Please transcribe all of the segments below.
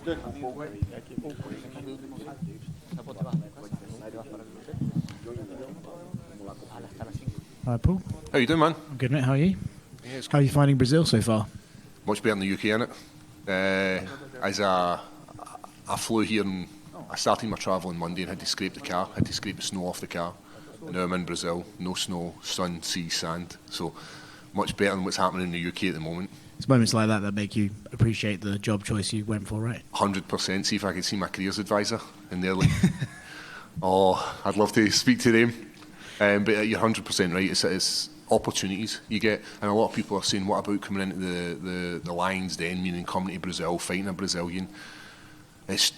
Hi, Paul. How you doing, man? I'm good, mate. How are you? Yeah, How are you finding Brazil so far? much better than the UK, innit? As I flew here and I started my travel on Monday and had to scrape the car, had to scrape the snow off the car. And now I'm in Brazil, no snow, sun, sea, sand. So much better than what's happening in the UK at the moment. It's moments like that that make you appreciate the job choice you went for, right? 100%. See if I could see my careers advisor in there. Like, oh, I'd love to speak to them. But you're 100% right. It's opportunities you get, and a lot of people are saying, what about coming into the Lions Den, meaning coming to Brazil, fighting a Brazilian? It's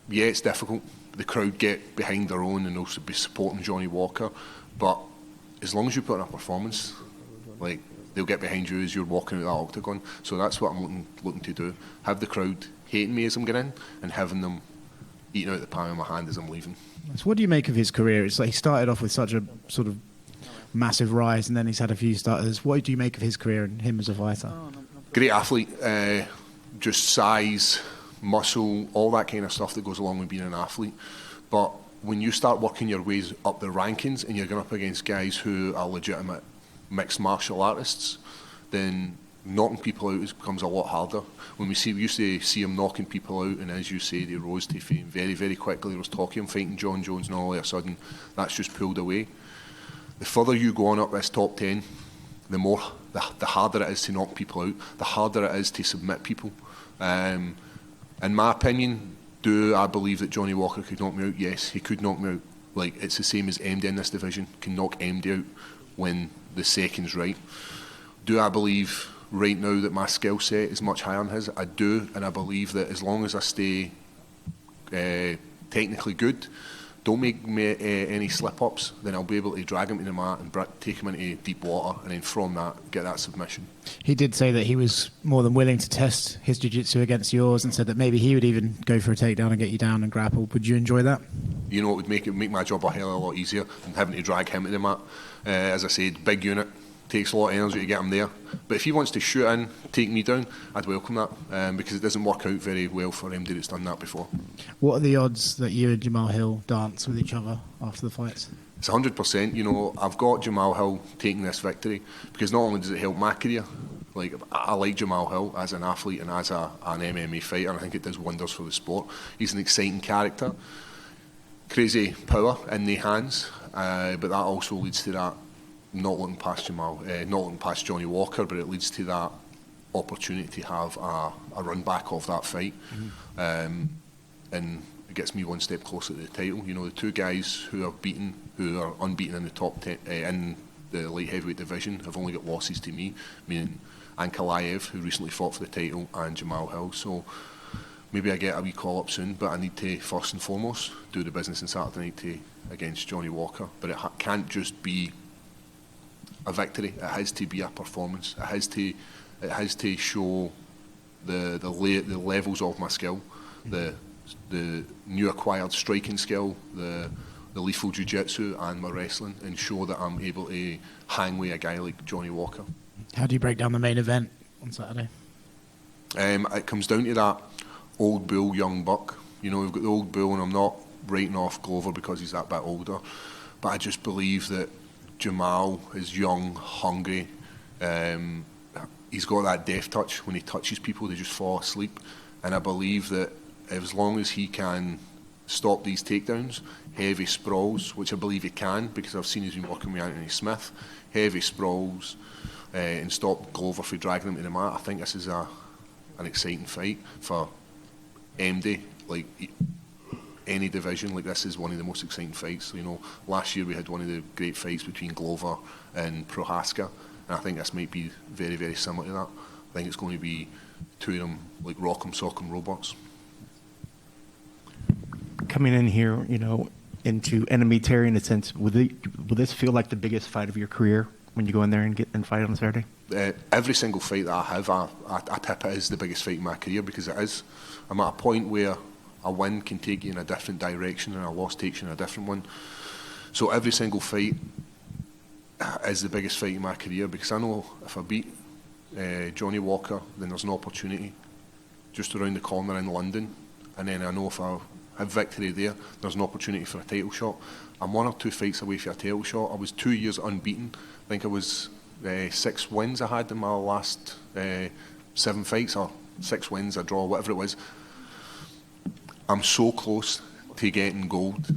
difficult. The crowd get behind their own and also be supporting Johnny Walker, but as long as you put in a performance, like, they'll get behind you as you're walking out that octagon. So that's what I'm looking to do. Have the crowd hating me as I'm getting in, and having them eating out the palm of my hand as I'm leaving. So what do you make of his career? It's like he started off with such a sort of massive rise, and then he's had a few starters. What do you make of his career and him as a fighter? Great athlete, just size, muscle, all that kind of stuff that goes along with being an athlete. But when you start working your ways up the rankings and you're going up against guys who are legitimate mixed martial artists, then knocking people out becomes a lot harder. We used to see him knocking people out, and as you say, they rose to fame very, very quickly. There was talk of him fighting John Jones, and all of a sudden, that's just pulled away. The further you go on up this top 10, the harder it is to knock people out, the harder it is to submit people. In my opinion, do I believe that Johnny Walker could knock me out? Yes, he could knock me out. Like, it's the same as MD in this division, can knock MD out when the second's right. Do I believe right now that my skill set is much higher than his? I do, and I believe that as long as I stay technically good, don't make me, any slip-ups, then I'll be able to drag him to the mat and take him into deep water, and then from that, get that submission. He did say that he was more than willing to test his jiu-jitsu against yours, and said that maybe he would even go for a takedown and get you down and grapple. Would you enjoy that? You know, it would make my job a hell of a lot easier than having to drag him to the mat. As I said, big unit, takes a lot of energy to get him there. But if he wants to shoot in, take me down, I'd welcome that, because it doesn't work out very well for MD that's done that before. What are the odds that you and Jamal Hill dance with each other after the fights? It's 100%. You know, I've got Jamal Hill taking this victory because not only does it help my career, like, I like Jamal Hill as an athlete and as an MMA fighter, and I think it does wonders for the sport. He's an exciting character, crazy power in the hands, but that also leads to that not looking past Johnny Walker, but it leads to that opportunity to have a run back of that fight. And it gets me one step closer to the title. You know, the two guys who are unbeaten in the top 10 in the light heavyweight division have only got losses to me, meaning Ankalaev, who recently fought for the title, and Jamal Hill. So maybe I get a wee call up soon, but I need to first and foremost do the business on Saturday night against Johnny Walker. But it can't just be a victory. It has to be a performance. It has to show the levels of my skill, the new acquired striking skill, the lethal jiu-jitsu and my wrestling, and show that I'm able to hang with a guy like Johnny Walker. How do you break down the main event on Saturday? It comes down to that old bull, young buck. You know, we've got the old bull, and I'm not writing off Glover because he's that bit older, but I just believe that Jamal is young, hungry. He's got that death touch. When he touches people, they just fall asleep. And I believe that as long as he can stop these takedowns, heavy sprawls, which I believe he can, because I've seen he's been working with Anthony Smith, heavy sprawls, and stop Glover from dragging him to the mat, I think this is an exciting fight for MD. Like, any division, like, this is one of the most exciting fights. You know, last year we had one of the great fights between Glover and Prohaska, and I think this might be very, very similar to that. I think it's going to be two of them, like, rock'em sock'em robots. Coming in here, you know, into enemy territory in a sense, will this feel like the biggest fight of your career when you go in there and fight on Saturday? Every single fight that I have, I tip it as the biggest fight in my career, because it is. I'm at a point where a win can take you in a different direction and a loss takes you in a different one. So every single fight is the biggest fight in my career, because I know if I beat Johnny Walker, then there's an opportunity just around the corner in London, and then I know if I have victory there, there's an opportunity for a title shot. I'm 1 or 2 fights away for a title shot. I was 2 years unbeaten. I think it was 6 wins I had in my last 7 fights, or 6 wins, a draw, whatever it was. I'm so close to getting gold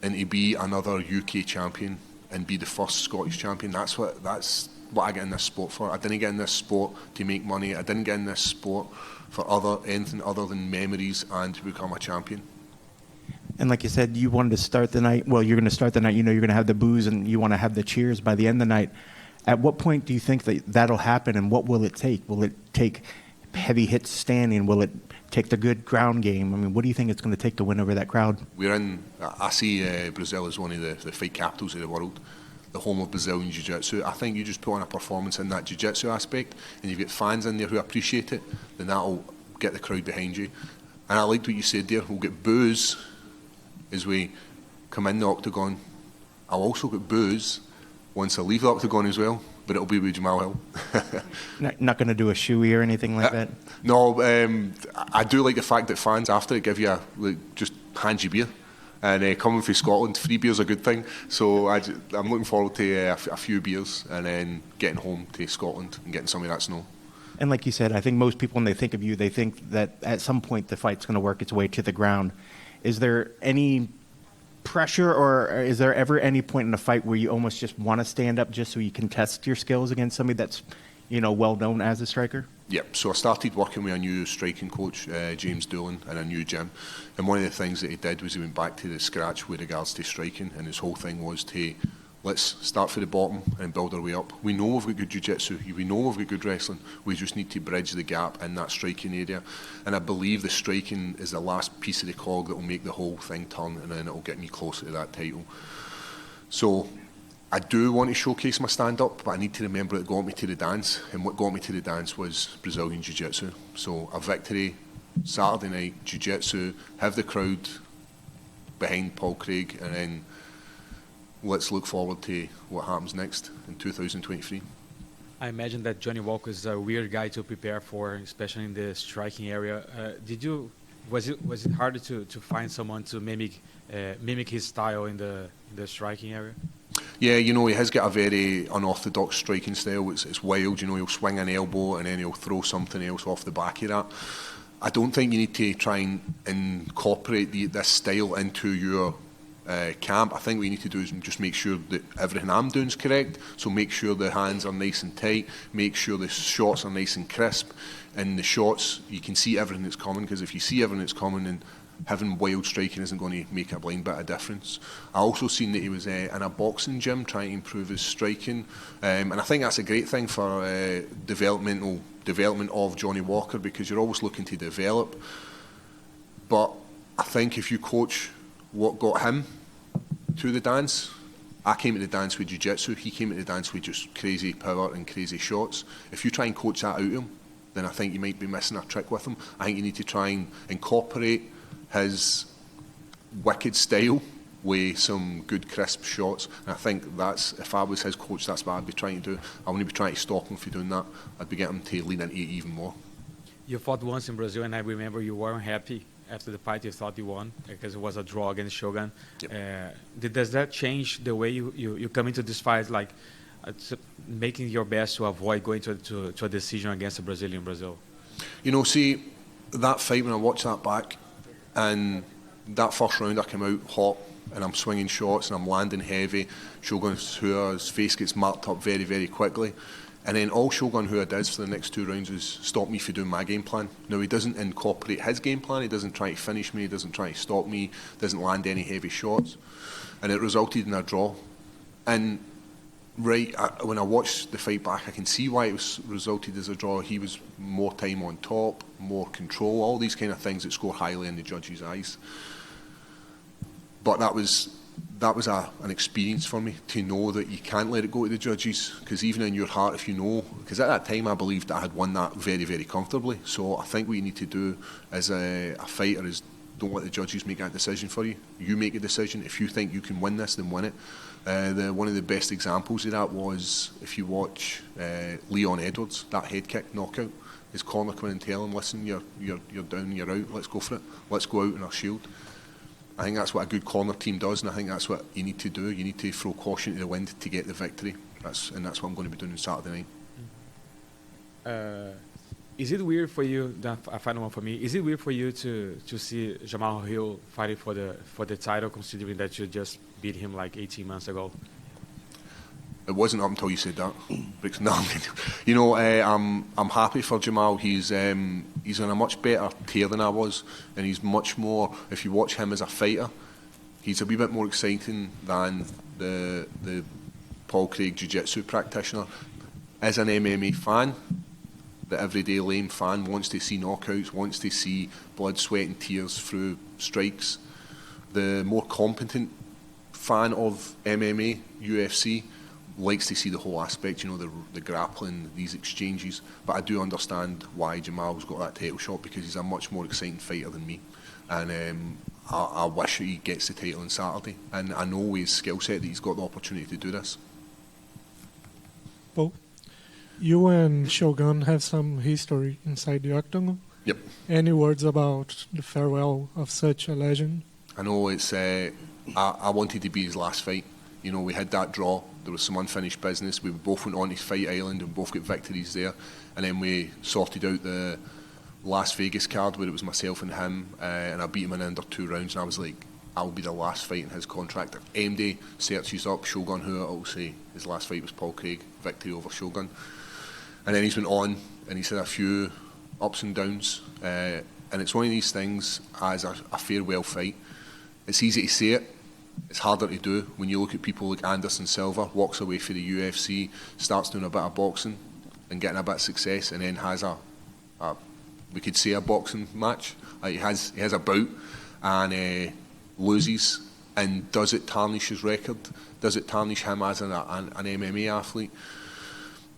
and to be another UK champion and be the first Scottish champion. That's what I get in this sport for. I didn't get in this sport to make money. I didn't get in this sport for anything other than memories and to become a champion. And like you said, you wanted to start the night. Well, you're going to start the night. You know you're going to have the boos and you want to have the cheers by the end of the night. At what point do you think that that'll happen, and what will it take? Will it take heavy hits standing? Will it take the good ground game? I mean, what do you think it's going to take to win over that crowd? I see Brazil as one of the fight capitals of the world, the home of Brazilian Jiu-Jitsu. I think you just put on a performance in that Jiu-Jitsu aspect, and you've got fans in there who appreciate it, then that'll get the crowd behind you. And I liked what you said there. We'll get boos as we come in the octagon. I'll also get boos once I leave the octagon as well, but it'll be with Jamal Hill. Not going to do a shoey or anything like that? No, I do like the fact that fans after it give you just hand you beer. And coming from Scotland, free beer's a good thing. So I'm looking forward to a few beers and then getting home to Scotland and getting some of that snow. And like you said, I think most people, when they think of you, they think that at some point the fight's going to work its way to the ground. Is there any pressure, or is there ever any point in a fight where you almost just want to stand up just so you can test your skills against somebody that's, well known as a striker? Yep, so I started working with a new striking coach, James Doolan, in a new gym. And one of the things that he did was he went back to the scratch with regards to striking, and his whole thing was to let's start from the bottom and build our way up. We know we've got good jiu-jitsu, we know we've got good wrestling, we just need to bridge the gap in that striking area. And I believe the striking is the last piece of the cog that will make the whole thing turn, and then it will get me closer to that title. So I do want to showcase my stand-up, but I need to remember it got me to the dance, and what got me to the dance was Brazilian Jiu-Jitsu. So a victory, Saturday night, Jiu-Jitsu, have the crowd behind Paul Craig, and then let's look forward to what happens next in 2023. I imagine that Johnny Walker is a weird guy to prepare for, especially in the striking area. Was it harder to find someone to mimic his style in the striking area? Yeah, he has got a very unorthodox striking style. It's wild, he'll swing an elbow and then he'll throw something else off the back of that. I don't think you need to try and incorporate this style into your camp. I think what you need to do is just make sure that everything I'm doing is correct. So make sure the hands are nice and tight, make sure the shots are nice and crisp, and the shots, you can see everything that's coming, because if you see everything that's coming, then having wild striking isn't going to make a blind bit of difference. I also seen that he was in a boxing gym trying to improve his striking, and I think that's a great thing for development of Johnny Walker, because you're always looking to develop. But I think if you coach what got him to the dance, I came to the dance with jiu-jitsu, he came to the dance with just crazy power and crazy shots. If you try and coach that out of him, then I think you might be missing a trick with him. I think you need to try and incorporate his wicked style with some good crisp shots. And I think if I was his coach, that's what I'd be trying to do. I wouldn't be trying to stop him from doing that. I'd be getting him to lean into it even more. You fought once in Brazil, and I remember you weren't happy after the fight. You thought you won because it was a draw against Shogun. Yep. Does that change the way you come into this fight, like making your best to avoid going to a decision against a Brazilian in Brazil? See, that fight, when I watched that back, and that first round I came out hot, and I'm swinging shots and I'm landing heavy. Shogun Hua's face gets marked up very, very quickly. And then all Shogun Hua does for the next 2 rounds is stop me from doing my game plan. Now, he doesn't incorporate his game plan, he doesn't try to finish me, he doesn't try to stop me, doesn't land any heavy shots. And it resulted in a draw. And when I watched the fight back, I can see why it resulted as a draw. He was more time on top, more control, all these kind of things that score highly in the judges' eyes. But that was an experience for me, to know that you can't let it go to the judges, because even in your heart, if you know, because at that time I believed that I had won that very, very comfortably. So I think what you need to do as a fighter is don't let the judges make that decision for you. You make a decision. If you think you can win this, then win it. One of the best examples of that was, if you watch Leon Edwards, that head kick knockout, his corner come in and tell him, listen, you're down, you're out, let's go for it, let's go out in our shield. I think that's what a good corner team does, and I think that's what you need to do. You need to throw caution to the wind to get the victory. That's what I'm going to be doing on Saturday night. Is it weird for you? A final one for me. Is it weird for you to see Jamal Hill fighting for the title, considering that you just beat him like 18 months ago? It wasn't up until you said that. No, you know, I'm happy for Jamal. He's on a much better tear than I was, and he's much more. If you watch him as a fighter, he's a wee bit more exciting than the Paul Craig Jiu-Jitsu practitioner. As an MMA fan, the everyday lame fan wants to see knockouts, wants to see blood, sweat and tears through strikes. The more competent fan of MMA, UFC, likes to see the whole aspect, you know, the grappling, these exchanges. But I do understand why Jamal's got that title shot, because he's a much more exciting fighter than me. And I wish he gets the title on Saturday. And I know his skill set that he's got the opportunity to do this. Paul, you and Shogun have some history inside the octagon. Yep. Any words about the farewell of such a legend? I know it's. I wanted to be his last fight. You know, we had that draw. There was some unfinished business. We both went on to Fight Island and both got victories there. And then we sorted out the Las Vegas card where it was myself and him, and I beat him in under 2 rounds. And I was like, I'll be the last fight in his contract. If MD searches up Shogun Hua, I'll say his last fight was Paul Craig, victory over Shogun. And then he's went on and he's had a few ups and downs. And it's one of these things, as a farewell fight, it's easy to say it, it's harder to do. When you look at people like Anderson Silva, walks away for the UFC, starts doing a bit of boxing and getting a bit of success, and then has we could say a boxing match. He has a bout and loses. And does it tarnish his record? Does it tarnish him as an MMA athlete?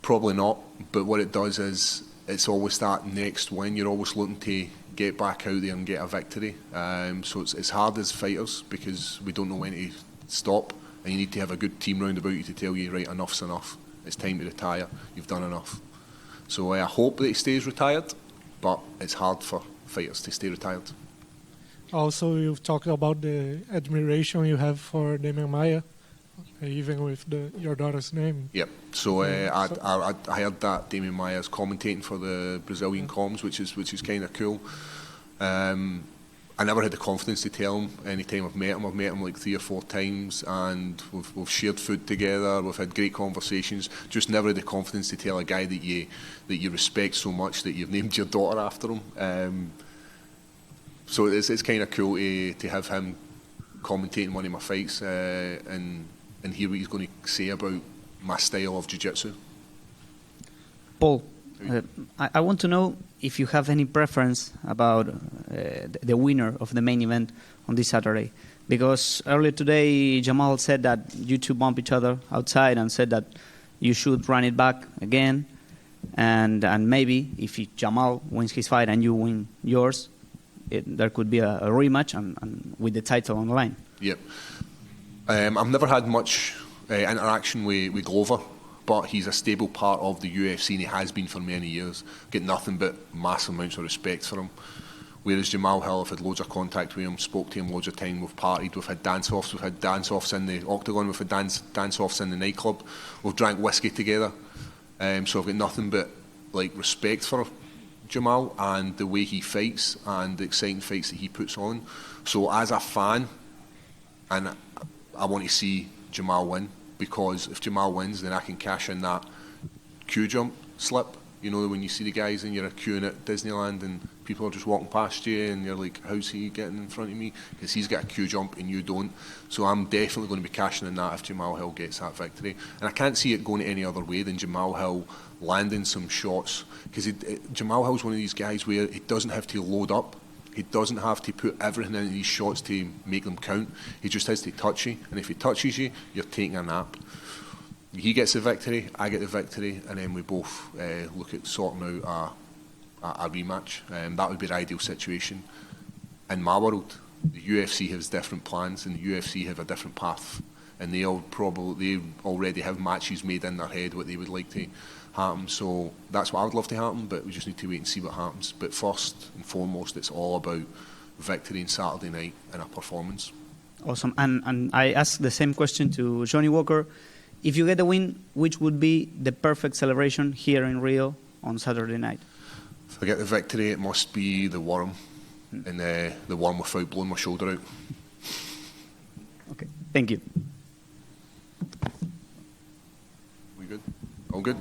Probably not, but what it does is it's always that next win. You're always looking to get back out there and get a victory. So it's hard as fighters because we don't know when to stop, and you need to have a good team round about you to tell you, right, enough's enough. It's time to retire. You've done enough. So I hope that he stays retired, but it's hard for fighters to stay retired. Also, you've talked about the admiration you have for Damian Maia, even with your daughter's name. Yep. So I heard that Damian Maia is commentating for the Brazilian comms, which is kind of cool. I never had the confidence to tell him any time I've met him. I've met him like 3 or 4 times, and we've shared food together. We've had great conversations. Just never had the confidence to tell a guy that you respect so much that you've named your daughter after him. So it's kind of cool to have him commentating one of my fights and hear what he's going to say about my style of jiu-jitsu. Paul, I want to know if you have any preference about the winner of the main event on this Saturday. Because earlier today, Jamal said that you two bump each other outside and said that you should run it back again. And maybe if Jamal wins his fight and you win yours, there could be a rematch and with the title on the line. Yep. I've never had much interaction with Glover, but he's a stable part of the UFC and he has been for many years. Get nothing but massive amounts of respect for him. Whereas Jamal Hill, I've had loads of contact with him, spoke to him loads of time, we've partied, we've had dance-offs in the octagon, we've had dance-offs in the nightclub, we've drank whiskey together. So I've got nothing but respect for Jamal and the way he fights and the exciting fights that he puts on. So as a fan, and I want to see Jamal win, because if Jamal wins, then I can cash in that queue jump slip. You know, when you see the guys and you're queuing at Disneyland and people are just walking past you and you're like, how's he getting in front of me? Because he's got a queue jump and you don't. So I'm definitely going to be cashing in that if Jamal Hill gets that victory. And I can't see it going any other way than Jamal Hill landing some shots. Because Jamal Hill's one of these guys where he doesn't have to load up. He doesn't have to put everything into these shots to make them count. He just has to touch you. And if he touches you, you're taking a nap. He gets the victory, I get the victory, and then we both look at sorting out a rematch. That would be the ideal situation. In my world, the UFC has different plans, and the UFC have a different path and they already have matches made in their head what they would like to happen. So that's what I would love to happen, but we just need to wait and see what happens. But first and foremost, it's all about victory on Saturday night and a performance. Awesome. And I asked the same question to Johnny Walker. If you get a win, which would be the perfect celebration here in Rio on Saturday night? If I get the victory, it must be the worm, and the worm without blowing my shoulder out. Okay. Thank you. We good? All good?